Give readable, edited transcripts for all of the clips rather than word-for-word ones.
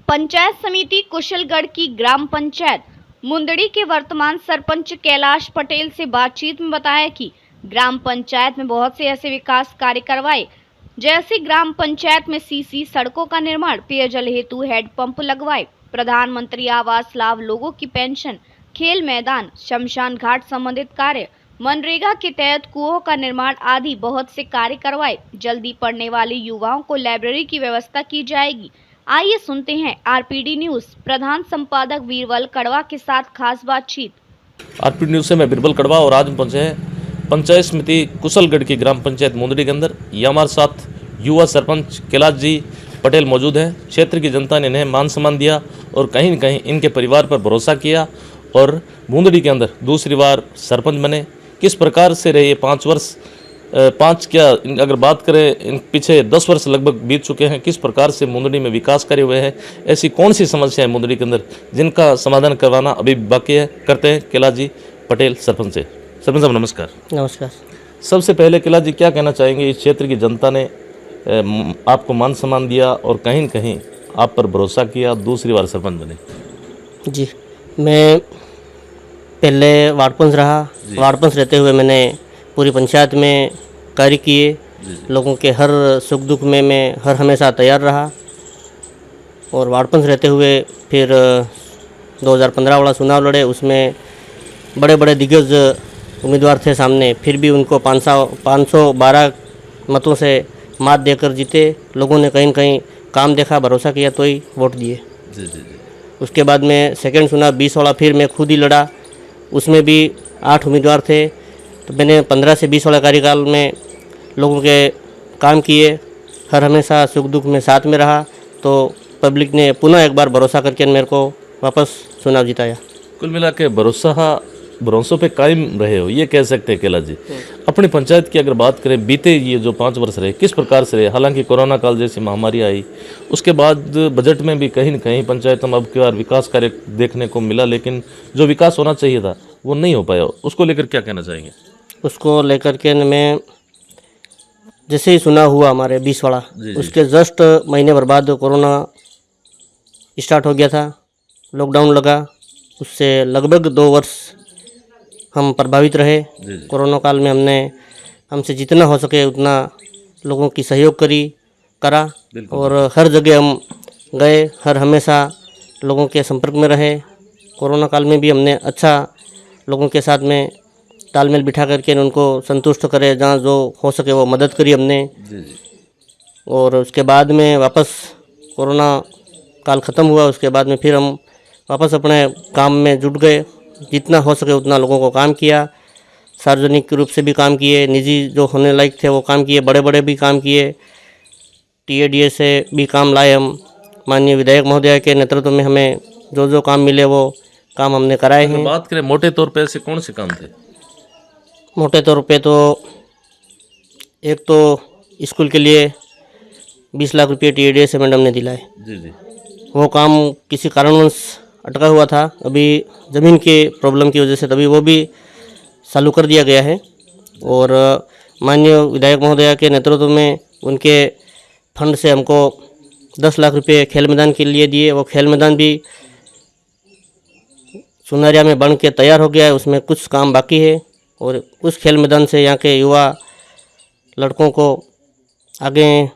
पंचायत समिति कुशलगढ़ की ग्राम पंचायत मुंदड़ी के वर्तमान सरपंच कैलाश पटेल से बातचीत में बताया कि ग्राम पंचायत में बहुत से ऐसे विकास कार्य करवाए, जैसे ग्राम पंचायत में सीसी सड़कों का निर्माण, पेयजल हेतु हैंडपंप लगवाए, प्रधानमंत्री आवास लाभ, लोगों की पेंशन, खेल मैदान, शमशान घाट संबंधित कार्य, मनरेगा के तहत कुओं का निर्माण आदि बहुत से कार्य करवाए। जल्दी पढ़ने वाले युवाओं को लाइब्रेरी की व्यवस्था की जाएगी। आइए सुनते हैं आरपीडी न्यूज प्रधान संपादक बीरबल कड़वा के साथ खास बातचीत। आरपीडी न्यूज से मैं बीरबल कड़वा और आज हम पहुंचे हैं पंचायत समिति कुशलगढ़ की ग्राम पंचायत मुंदड़ी के अंदर। ये हमारे साथ युवा सरपंच कैलाश जी पटेल मौजूद हैं। क्षेत्र की जनता ने इन्हें मान सम्मान दिया और कहीं न कहीं इनके परिवार पर भरोसा किया और मुंदड़ी के अंदर दूसरी बार सरपंच बने। किस प्रकार से रहे ये 5 वर्ष, अगर बात करें इन पीछे 10 वर्ष लगभग बीत चुके हैं, किस प्रकार से मुंदड़ी में विकास कार्य हुए हैं, ऐसी कौन सी समस्या है मुंदड़ी के अंदर जिनका समाधान करवाना अभी बाकी है। करते हैं कैलाश जी पटेल सरपंच से। सरपंच साहब नमस्कार। नमस्कार। सबसे पहले कैलाश जी क्या कहना चाहेंगे, इस क्षेत्र की जनता ने आपको मान सम्मान दिया और कहीं न कहीं आप पर भरोसा किया, दूसरी बार सरपंच बने। जी, मैं पहले वार्ड पंच रहा। वार्ड पंच रहते हुए मैंने पूरी पंचायत में कार्य किए। लोगों के हर सुख दुख में मैं हर हमेशा तैयार रहा। और वार्ड पंच रहते हुए फिर 2015 वाला चुनाव लड़े, उसमें बड़े बड़े दिग्गज उम्मीदवार थे सामने, फिर भी उनको 512 मतों से मात देकर जीते। लोगों ने कहीं न कहीं काम देखा, भरोसा किया तो ही वोट दिए। उसके बाद में सेकंड चुनाव 20 वाला फिर मैं खुद ही लड़ा, उसमें भी 8 उम्मीदवार थे। तो मैंने 15 से 20 वाला कार्यकाल में लोगों के काम किए, हर हमेशा सुख दुख में साथ में रहा। तो पब्लिक ने पुनः एक बार भरोसा करके मेरे को वापस चुनाव जिताया। कुल मिला के भरोसों पे कायम रहे हो, ये कह सकते हैं कैलाश जी। अपनी पंचायत की अगर बात करें, बीते ये जो 5 वर्ष रहे किस प्रकार से रहे। हालांकि कोरोना काल जैसी महामारी आई, उसके बाद बजट में भी कहीं न कहीं पंचायत में अब की बार विकास कार्य देखने को मिला, लेकिन जो विकास होना चाहिए था वो नहीं हो पाया। उसको लेकर क्या कहना चाहेंगे? उसको लेकर के मैं जैसे ही चुनाव हुआ हमारे 20 वाला, उसके जस्ट महीने भर बाद कोरोना स्टार्ट हो गया था, लॉकडाउन लगा। उससे लगभग 2 वर्ष हम प्रभावित रहे। कोरोना काल में हमसे जितना हो सके उतना लोगों की सहयोग करा और हर जगह हम गए, हर हमेशा लोगों के संपर्क में रहे। कोरोना काल में भी हमने अच्छा लोगों के साथ में तालमेल बिठा करके उनको संतुष्ट करे, जहाँ जो हो सके वो मदद करी हमने। और उसके बाद में वापस कोरोना काल ख़त्म हुआ, उसके बाद में फिर हम वापस अपने काम में जुट गए। जितना हो सके उतना लोगों को काम किया, सार्वजनिक रूप से भी काम किए, निजी जो होने लायक थे वो काम किए, बड़े बड़े भी काम किए, TADA से भी काम लाए हम। माननीय विधायक महोदय के नेतृत्व में हमें जो जो काम मिले वो काम हमने कराए हैं। बात करें मोटे तौर पे ऐसे कौन से काम थे? मोटे तौर पे तो एक तो स्कूल के लिए 20 लाख रुपये TADA से मैडम ने दिलाए। वो काम किसी कारणवश अटका हुआ था, अभी ज़मीन के प्रॉब्लम की वजह से, तभी वो भी चालू कर दिया गया है। और माननीय विधायक महोदय के नेतृत्व में उनके फंड से हमको 10 लाख रुपये खेल मैदान के लिए दिए। वो खेल मैदान भी सुनारिया में बन के तैयार हो गया है, उसमें कुछ काम बाकी है। और उस खेल मैदान से यहाँ के युवा लड़कों को आगे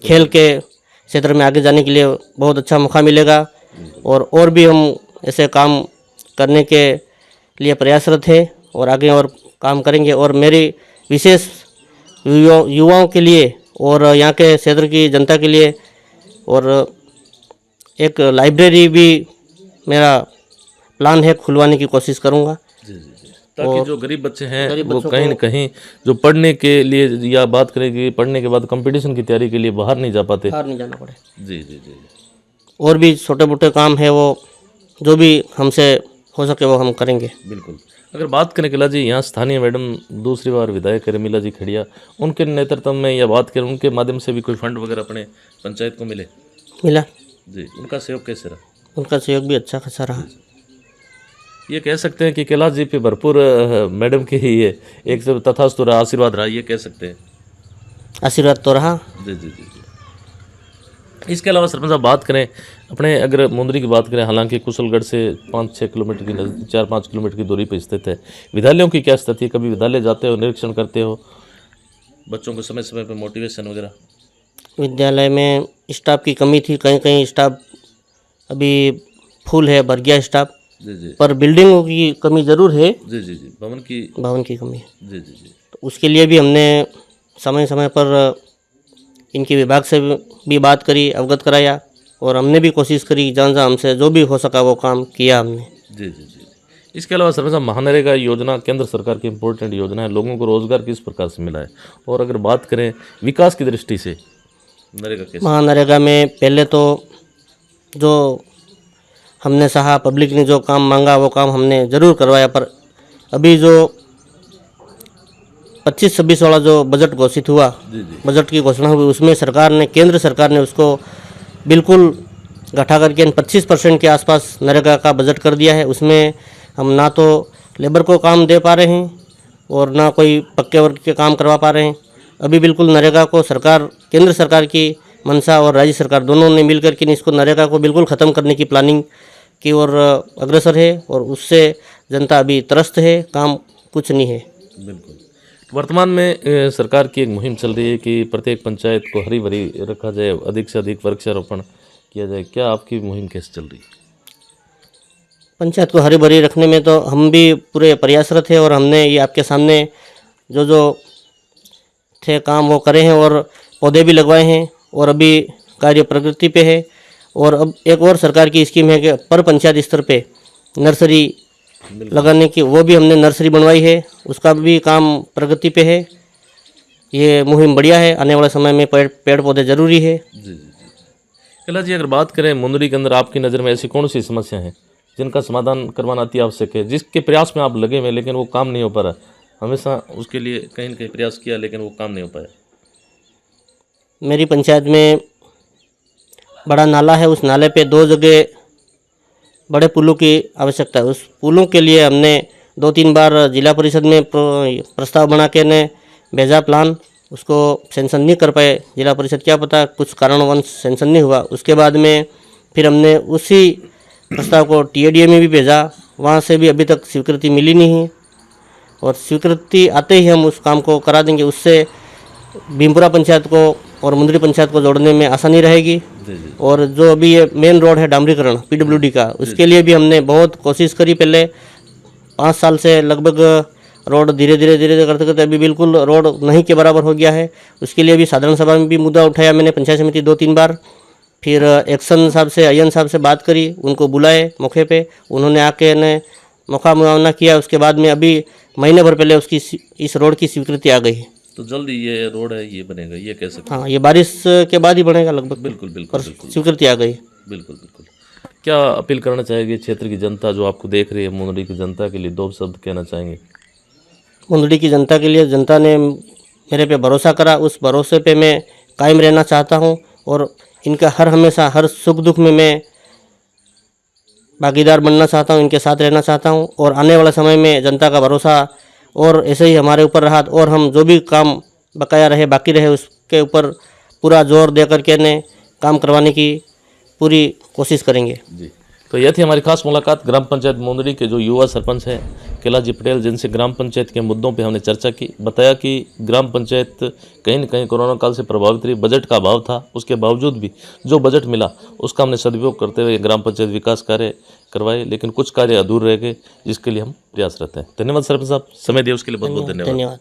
खेल के क्षेत्र में आगे जाने के लिए बहुत अच्छा मौका मिलेगा। और भी हम ऐसे काम करने के लिए प्रयासरत है और आगे और काम करेंगे। और मेरी विशेष युवाओं के लिए और यहाँ के क्षेत्र की जनता के लिए और एक लाइब्रेरी भी मेरा प्लान है, खुलवाने की कोशिश करूँगा, ताकि जो गरीब बच्चे हैं वो कहीं न कहीं जो पढ़ने के लिए, या बात करें कि पढ़ने के बाद कंपटीशन की तैयारी के लिए बाहर नहीं जा पाते, बाहर नहीं जाना पड़े। जी। और भी छोटे मोटे काम है, वो जो भी हमसे हो सके वो हम करेंगे। बिल्कुल। अगर बात करें कैलाश जी, यहाँ स्थानीय मैडम दूसरी बार विधायक रमीला जी खड़िया, उनके नेतृत्व में या बात करें उनके माध्यम से भी कोई फंड वगैरह अपने पंचायत को मिला जी, उनका सहयोग कैसे रहा? उनका सहयोग भी अच्छा खासा रहा। ये कह सकते हैं कि कैलाश जी पे भरपूर मैडम के ही ये एक तथास्तु रहा, आशीर्वाद रहा, ये कह सकते हैं। आशीर्वाद तो रहा। जी। इसके अलावा सरपंच साहब बात करें अपने, अगर मुंदरी की बात करें, हालांकि कुशलगढ़ से 5-6 किलोमीटर की 4-5 किलोमीटर की दूरी पर स्थित है, विद्यालयों की क्या स्थिति है? कभी विद्यालय जाते हो, निरीक्षण करते हो, बच्चों को समय समय पर मोटिवेशन वगैरह? विद्यालय में स्टाफ की कमी थी, कहीं कहीं स्टाफ अभी फुल है, भर गया स्टाफ, जी जी पर बिल्डिंगों की कमी ज़रूर है, जी जी जी भवन की कमी है। जी जी जी तो उसके लिए भी हमने समय समय पर इनके विभाग से भी बात करी, अवगत कराया, और हमने भी कोशिश करी जहाँ जहाँ हमसे जो भी हो सका वो काम किया हमने। जी जी जी इसके अलावा सरपंच साहब, महानरेगा योजना केंद्र सरकार की इम्पोर्टेंट योजना है, लोगों को रोजगार किस प्रकार से मिला है? और अगर बात करें विकास की दृष्टि से नरेगा कैसे? महानरेगा में पहले तो जो हमने चाहा, पब्लिक ने जो काम मांगा वो काम हमने ज़रूर करवाया, पर अभी जो 25-26 वाला जो बजट घोषित हुआ, जी जी बजट की घोषणा हुई, उसमें सरकार ने, केंद्र सरकार ने उसको बिल्कुल घटा करके 25% के आसपास नरेगा का बजट कर दिया है। उसमें हम ना तो लेबर को काम दे पा रहे हैं और ना कोई पक्के वर्ग के काम करवा पा रहे हैं। अभी बिल्कुल नरेगा को सरकार, केंद्र सरकार की मंशा और राज्य सरकार दोनों ने मिलकर के इसको, नरेगा को बिल्कुल ख़त्म करने की प्लानिंग की ओर अग्रसर है, और उससे जनता अभी त्रस्त है, काम कुछ नहीं है। बिल्कुल। वर्तमान में सरकार की एक मुहिम चल रही है कि प्रत्येक पंचायत को हरी भरी रखा जाए, अधिक से अधिक वृक्षारोपण किया जाए। क्या आपकी मुहिम कैसे चल रही है? पंचायत को हरी भरी रखने में तो हम भी पूरे प्रयासरत हैं, और हमने ये आपके सामने जो जो थे काम वो करे हैं, और पौधे भी लगवाए हैं, और अभी कार्य प्रगति पे है। और अब एक और सरकार की स्कीम है कि पर पंचायत स्तर पे नर्सरी लगाने की, वो भी हमने नर्सरी बनवाई है, उसका भी काम प्रगति पे है। ये मुहिम बढ़िया है, आने वाले समय में पेड़ पौधे ज़रूरी है। जी जी जी कैलाश जी, अगर बात करें मुंदरी के अंदर आपकी नज़र में ऐसी कौन सी समस्या है जिनका समाधान करवाना अति आवश्यक है, जिसके प्रयास में आप लगे हुए लेकिन वो काम नहीं हो पा रहा? हमेशा उसके लिए कहीं न कहीं प्रयास किया लेकिन वो काम नहीं हो पाया। मेरी पंचायत में बड़ा नाला है, उस नाले पे 2 जगह बड़े पुलों की आवश्यकता है। उस पुलों के लिए हमने 2-3 बार जिला परिषद में प्रस्ताव बना के ने भेजा प्लान, उसको सेंशन नहीं कर पाए जिला परिषद, क्या पता कुछ कारणवश सेंशन नहीं हुआ। उसके बाद में फिर हमने उसी प्रस्ताव को TADA में भी भेजा, वहाँ से भी अभी तक स्वीकृति मिली नहीं है, और स्वीकृति आते ही हम उस काम को करा देंगे। उससे भीमपुरा पंचायत को और मुंदरी पंचायत को जोड़ने में आसानी रहेगी। जी जी और जो अभी ये मेन रोड है डामरीकरण PWD का, उसके लिए भी हमने बहुत कोशिश करी। पहले 5 साल से लगभग रोड धीरे धीरे करते करते अभी बिल्कुल रोड नहीं के बराबर हो गया है। उसके लिए भी साधारण सभा में भी मुद्दा उठाया मैंने, पंचायत समिति 2-3 बार। फिर एक्शन साहब से, अयन साहब से बात करी, उनको बुलाए मौके पे, उन्होंने आके ने मौका मुआवना किया। उसके बाद में अभी महीने भर पहले उसकी इस रोड की स्वीकृति आ गई है। तो जल्दी ये रोड है ये बनेगा, ये कह सकते हैं? हाँ, ये बारिश के बाद ही बनेगा लगभग। बिल्कुल बिल्कुल और बिल्कुल स्वीकृति आ गई। बिल्कुल बिल्कुल। क्या अपील करना चाहेंगे क्षेत्र की जनता जो आपको देख रही है, मुंदरी की जनता के लिए 2 शब्द कहना चाहेंगे? मुंदरी की जनता के लिए, जनता ने मेरे पे भरोसा करा, उस भरोसे पे मैं कायम रहना चाहता हूँ, और इनका हमेशा हर सुख दुख में मैं भागीदार बनना चाहता हूँ, इनके साथ रहना चाहता हूँ। और आने वाले समय में जनता का भरोसा और ऐसे ही हमारे ऊपर रहा, और हम जो भी काम बकाया रहे, बाकी रहे, उसके ऊपर पूरा जोर दे करके ने काम करवाने की पूरी कोशिश करेंगे। जी, तो यह थी हमारी खास मुलाकात ग्राम पंचायत मुंदरी के जो युवा सरपंच हैं कैलाश जी पटेल, जिनसे ग्राम पंचायत के मुद्दों पे हमने चर्चा की। बताया कि ग्राम पंचायत कहीं न कहीं कोरोना काल से प्रभावित रही, बजट का अभाव था, उसके बावजूद भी जो बजट मिला उसका हमने सदुपयोग करते हुए ग्राम पंचायत विकास कार्य करवाए, लेकिन कुछ कार्य अधूरे रह गए, जिसके लिए हम प्रयासरत हैं। धन्यवाद सरपंच साहब, समय दिया उसके लिए बहुत बहुत धन्यवाद।